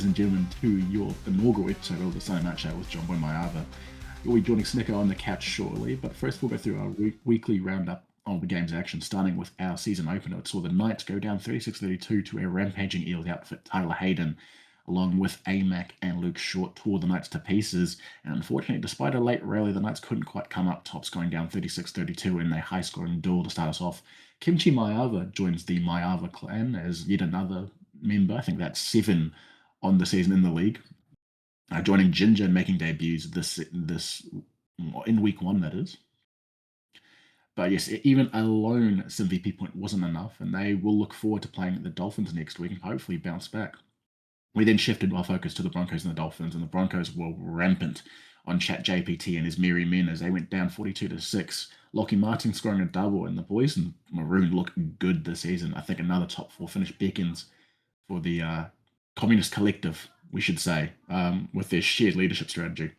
ladies and gentlemen, to your inaugural episode of the Sunday Night Show with Johnboy and Snicko. You'll be joining Snicko on the couch shortly, but first we'll go through our weekly roundup of the game's action, starting with our season opener. It saw the Knights go down 36-32 to a rampaging Eels outfit. Tyler Hayden, along with AMAC and Luke Short, tore the Knights to pieces, and unfortunately, despite a late rally, the Knights couldn't quite come up tops, going down 36-32 in a high-scoring duel to start us off. Kimchi Maiava joins the Maiava clan as yet another member. I think that's 7 on the season in the league. Joining Ginger and making debuts this in week 1, that is. But yes, even a lone MVP point wasn't enough, and they will look forward to playing the Dolphins next week and hopefully bounce back. We then shifted our focus to the Broncos and the Dolphins, and the Broncos were rampant on ChatJPT and his merry men as they went down 42-6. Lockie Martin scoring a double, and the boys in maroon look good this season. I think another top 4 finish beckons for the Communist Collective, we should say, with their shared leadership strategy.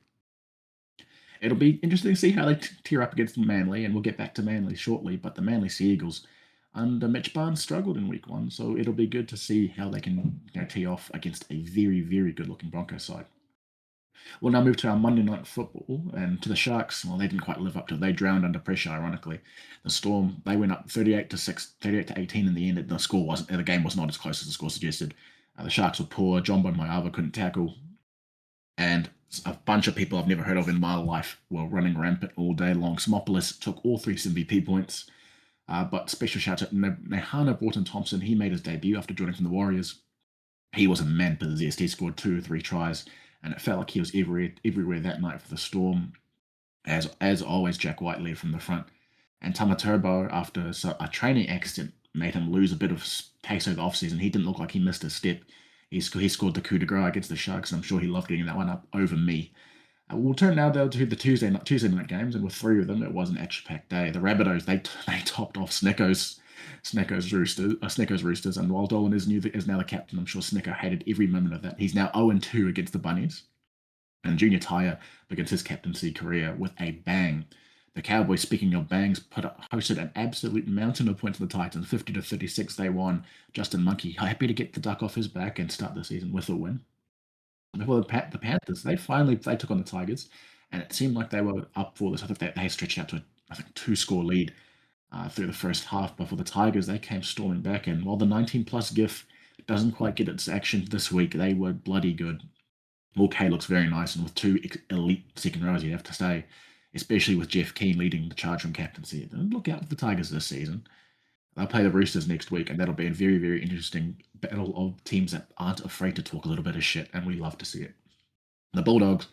It'll be interesting to see how they tear up against Manly, and we'll get back to Manly shortly, but the Manly Sea Eagles under Mitch Barnes struggled in week 1, so it'll be good to see how they can tee off against a very, very good-looking Broncos side. We'll now move to our Monday Night Football, and to the Sharks. Well, they didn't quite live up to it. They drowned under pressure, ironically. The Storm, they went up 38-18 in the end. The game was not as close as the score suggested. The Sharks were poor. Johnboy and Snicko couldn't tackle, and a bunch of people I've never heard of in my life were running rampant all day long. Smopolis took all 3 MVP points, but special shout out to Nehana Broughton-Thompson. He made his debut after joining from the Warriors. He was a man possessed. He scored 2 or 3 tries, and it felt like he was everywhere that night for the Storm. As always, Jack White led from the front. And Tamaturbo, after a training accident, made him lose a bit of pace over the offseason. He didn't look like he missed a step. He scored the coup de grace against the Sharks, and I'm sure he loved getting that one up over me. We'll turn now to the Tuesday night games, and with 3 of them, it was an action-packed day. The Rabbitohs, they topped off Snicko's Roosters, and while Dolan is now the captain, I'm sure Snicko hated every moment of that. He's now 0-2 against the Bunnies, and Junior Tyre begins his captaincy career with a bang. The Cowboys, speaking of bangs, hosted an absolute mountain of points to the Titans, 50-36. They won. Justin Monkey happy to get the duck off his back and start the season with a win. Before the Panthers, they took on the Tigers, and it seemed like they were up for this. I think they stretched out to a 2-score lead through the first half. But for the Tigers, they came storming back, and while the 19-plus GIF doesn't quite get its action this week, they were bloody good. OK looks very nice, and with 2 elite second rows, you have to say, especially with Jeff Keane leading the charge from captaincy. And look out for the Tigers this season. They'll play the Roosters next week, and that'll be a very, very interesting battle of teams that aren't afraid to talk a little bit of shit, and we love to see it. The Bulldogs,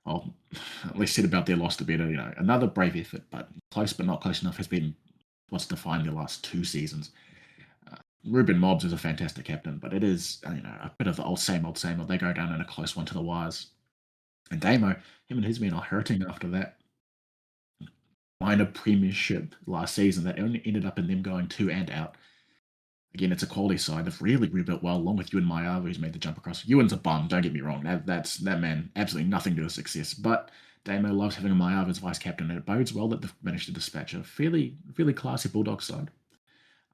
well, less said about their loss, the better. Another brave effort, but close but not close enough has been what's defined their last 2 seasons. Ruben Mobbs is a fantastic captain, but it is a bit of the same old. They go down in a close one to the wires. And Damo, him and his men are hurting after that minor premiership last season that only ended up in them going 2 and out. Again, it's a quality side. They've really rebuilt well, along with Ewan Maiava, who's made the jump across. Ewan's a bum, don't get me wrong. That man, absolutely nothing to do with success. But Damo loves having a Maiava as vice captain, and it bodes well that they've managed to dispatch a fairly classy Bulldogs side.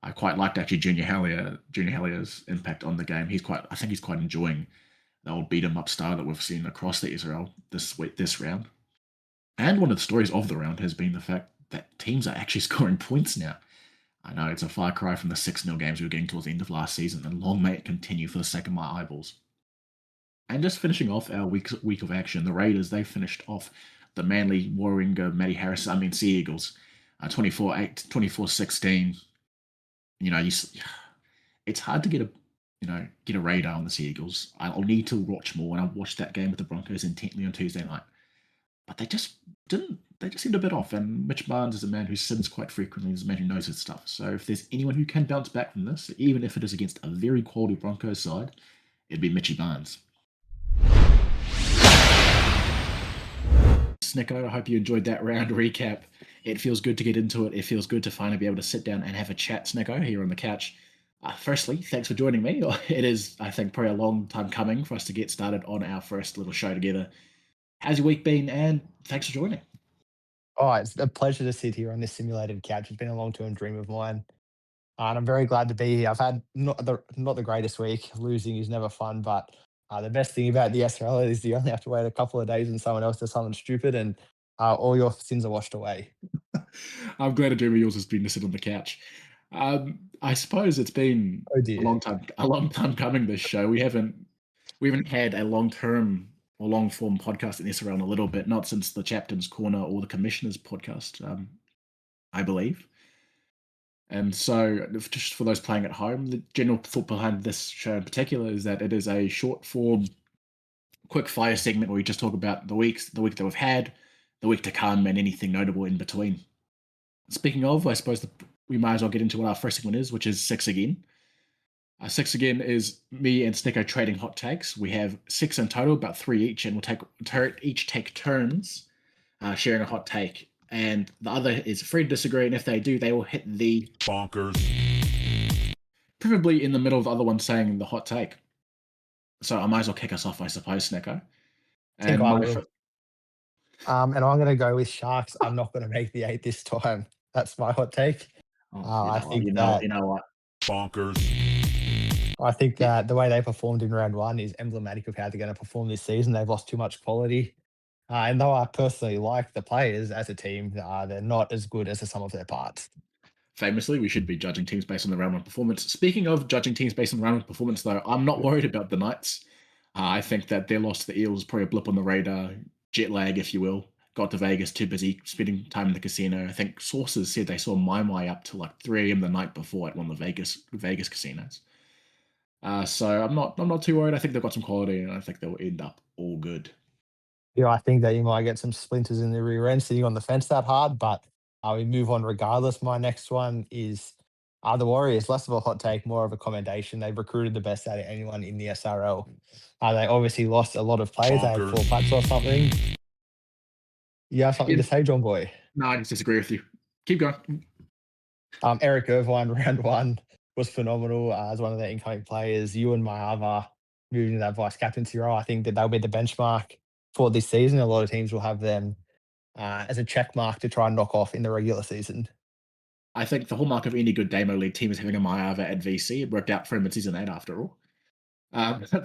I quite liked actually Junior Hallier's impact on the game. I think he's quite enjoying the old beat 'em up style that we've seen across the SRL this round. And one of the stories of the round has been the fact that teams are actually scoring points now. I know it's a far cry from the 6-0 games we were getting towards the end of last season, and long may it continue for the sake of my eyeballs. And just finishing off our week of action, the Raiders, they finished off the Manly Warringer Sea Eagles, 24-16. It's hard to get a radar on the Sea Eagles. I'll need to watch more, and I watched that game with the Broncos intently on Tuesday night. But they just seemed a bit off, and Mitch Barnes is a man who sins quite frequently. He's a man who knows his stuff. So if there's anyone who can bounce back from this, even if it is against a very quality Broncos side, it'd be Mitchy Barnes. Snicko, I hope you enjoyed that round recap. It feels good to get into it. It feels good to finally be able to sit down and have a chat, Snicko, here on the couch. Firstly, thanks for joining me. It is, I think, probably a long time coming for us to get started on our first little show together. How's your week been, and thanks for joining. Oh, it's a pleasure to sit here on this simulated couch. It's been a long-term dream of mine, and I'm very glad to be here. I've had not the greatest week. Losing is never fun, but The best thing about the SRL is you only have to wait a couple of days and someone else does something stupid, and all your sins are washed away. I'm glad a dream of yours has been to sit on the couch. I suppose it's been Oh dear. a long time coming. This show we haven't had a long term or long form podcast in this around a little bit, not since the Captain's Corner or the Commissioner's podcast, I believe. And so, just for those playing at home, the general thought behind this show in particular is that it is a short form, quick fire segment where we just talk about the week that we've had, the week to come, and anything notable in between. Speaking of, I suppose we might as well get into what our first segment is, which is Six Again. Six Again is me and Snicko trading hot takes. We have six in total, about three each, and each take turns sharing a hot take. And the other is free to disagree, and if they do, they will hit the bonkers, preferably in the middle of the other one saying the hot take. So I might as well kick us off, I suppose, Snicko. I think And I my will. And I'm going to go with Sharks. I'm not going to make the 8 this time. That's my hot take. I think you that know what? bonkers, I think that the way they performed in round one is emblematic of how they're going to perform this season. They've lost too much quality. And though I personally like the players as a team, they're not as good as the sum of their parts. Famously, we should be judging teams based on the round one performance. Speaking of judging teams based on the round one performance, though, I'm not worried about the Knights. I think that their loss to the Eels is probably a blip on the radar, jet lag, if you will. Got to Vegas, too busy spending time in the casino. I think sources said they saw my up to like 3 a.m. the night before at one of the Vegas casinos. So I'm not too worried. I think they've got some quality, and I think they'll end up all good. Yeah, I think that you might get some splinters in the rear end sitting on the fence that hard, but we move on regardless. My next one is the Warriors. Less of a hot take, more of a commendation. They've recruited the best out of anyone in the SRL. They obviously lost a lot of players. They had bonkers, 4 packs or something. You have something to say, John Boy? No, I just disagree with you. Keep going. Eric Irvine, round one, was phenomenal as one of their incoming players. You and Mayava moving to that vice captaincy role. I think that they'll be the benchmark for this season. A lot of teams will have them as a check mark to try and knock off in the regular season. I think the hallmark of any good Damo League team is having a Mayava at VC. It worked out for him in Season 8 after all.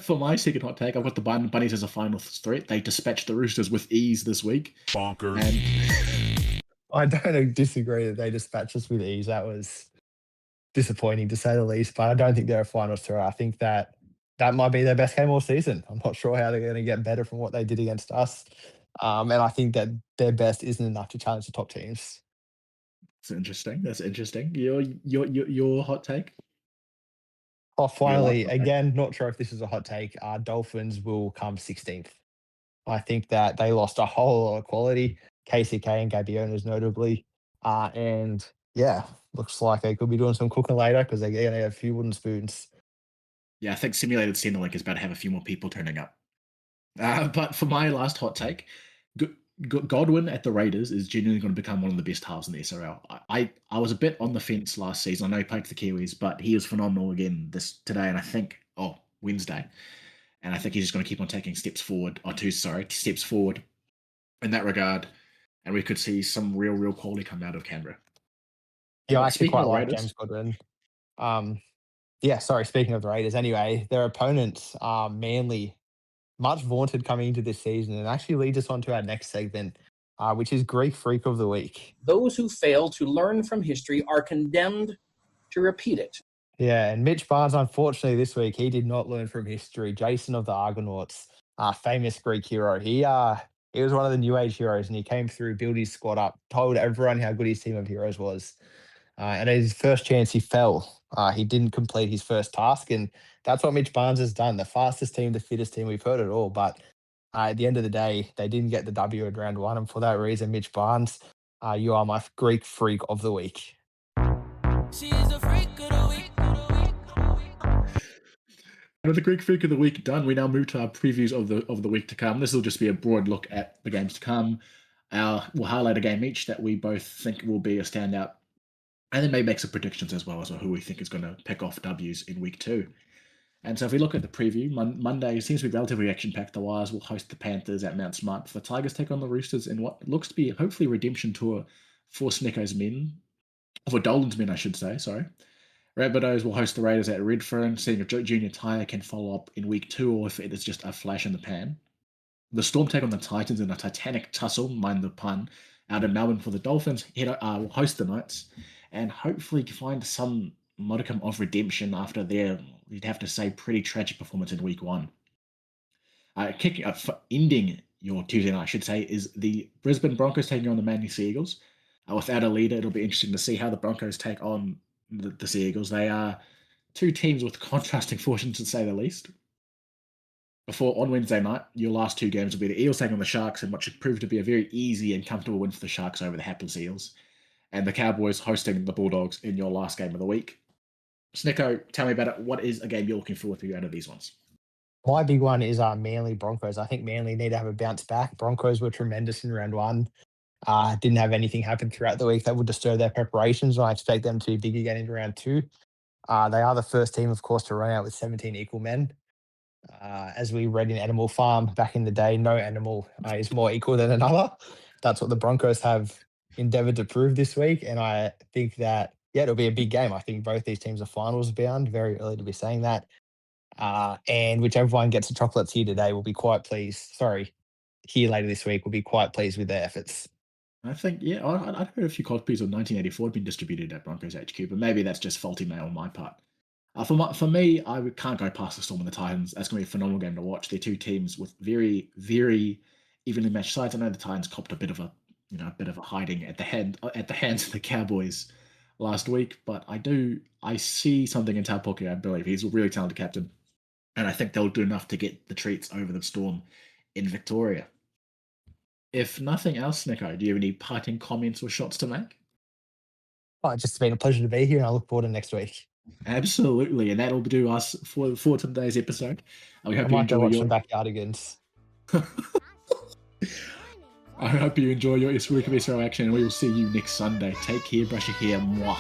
For my second hot take, I've got the Bunnies as a final threat. They dispatched the Roosters with ease this week. bonkers, And I don't disagree that they dispatched us with ease. That was disappointing to say the least, but I don't think they're a finals threat. I think that might be their best game all season. I'm not sure how they're going to get better from what they did against us. And I think that their best isn't enough to challenge the top teams. That's interesting. Your hot take? Oh, finally, hot take. again, not sure if this is a hot take. Dolphins will come 16th. I think that they lost a whole lot of quality, KCK and Gabionas notably. And yeah, looks like they could be doing some cooking later because they're going to have a few wooden spoons. Yeah, I think Simulated Centrelink is about to have a few more people turning up. But for my last hot take, Godwin at the Raiders is genuinely going to become one of the best halves in the SRL. I was a bit on the fence last season. I know he played for the Kiwis, but he was phenomenal again today, and I think Wednesday, and I think he's just going to keep on taking steps forward in that regard, and we could see some real quality come out of Canberra. Yeah, I actually Speaking quite of like Raiders, James Godwin. Speaking of the Raiders, anyway, their opponents are Manly, much vaunted coming into this season, and actually leads us on to our next segment, which is Greek Freak of the Week. Those who fail to learn from history are condemned to repeat it. Yeah, and Mitch Barnes, unfortunately, this week, he did not learn from history. Jason of the Argonauts, famous Greek hero. He was one of the new age heroes, and he came through, built his squad up, told everyone how good his team of heroes was. And at his first chance, he fell. He didn't complete his first task, and that's what Mitch Barnes has done. The fastest team, the fittest team, we've heard it all. But at the end of the day, they didn't get the W in round one, and for that reason, Mitch Barnes, you are my Greek Freak of the Week. She's a freak of the week. And with the Greek Freak of the Week done, we now move to our previews of the week to come. This will just be a broad look at the games to come. We'll highlight a game each that we both think will be a standout, and then maybe make some predictions as well who we think is going to pick off W's in week 2. And so if we look at the preview, Monday seems to be relatively action-packed. The Wires will host the Panthers at Mount Smart. The Tigers take on the Roosters in what looks to be hopefully redemption tour for Snicko's men, for Dolan's men, I should say, sorry. Rabbitohs will host the Raiders at Redfern, seeing if Junior Tyre can follow up in week 2 or if it is just a flash in the pan. The Storm take on the Titans in a titanic tussle, mind the pun, out in Melbourne for the Dolphins. Will host the Knights and hopefully find some modicum of redemption after their, you'd have to say, pretty tragic performance in week 1. Ending your Tuesday night, I should say, is the Brisbane Broncos taking on the Manly Sea Eagles. Without a leader, it'll be interesting to see how the Broncos take on the Sea Eagles. They are two teams with contrasting fortunes, to say the least. Before, on Wednesday night, your last 2 games will be the Eels taking on the Sharks in what should prove to be a very easy and comfortable win for the Sharks over the hapless Eels, and the Cowboys hosting the Bulldogs in your last game of the week. Snicko, tell me about it. What is a game you're looking forward to out of these ones? My big one is Manly Broncos. I think Manly need to have a bounce back. Broncos were tremendous in round 1. Didn't have anything happen throughout the week that would disturb their preparations, and I expect them to be big again in round 2. They are the first team, of course, to run out with 17 equal men. As we read in Animal Farm back in the day, no animal is more equal than another. That's what the Broncos have endeavoured to prove this week, and I think that, it'll be a big game. I think both these teams are finals bound. Very early to be saying that. And whichever one gets the chocolates here today will be quite pleased. Here later this week will be quite pleased with their efforts. I think, I'd heard a few copies of 1984 had been distributed at Broncos HQ, but maybe that's just faulty mail on my part. For me, I can't go past the Storm and the Titans. That's going to be a phenomenal game to watch. They're two teams with very, very evenly matched sides. I know the Titans copped a bit of a hiding at the hands of the Cowboys last week, but I see something in Taupoki. I believe he's a really talented captain, and I think they'll do enough to get the treats over the Storm in Victoria. If nothing else, Snicko, do you have any parting comments or shots to make? It's just been a pleasure to be here, and I look forward to next week. Absolutely, and that'll do us for today's episode. We hope I you might go enjoy watch your some backyardigans. I hope you enjoy your week of SRL action, and we will see you next Sunday. Take care, brush your hair, mwah.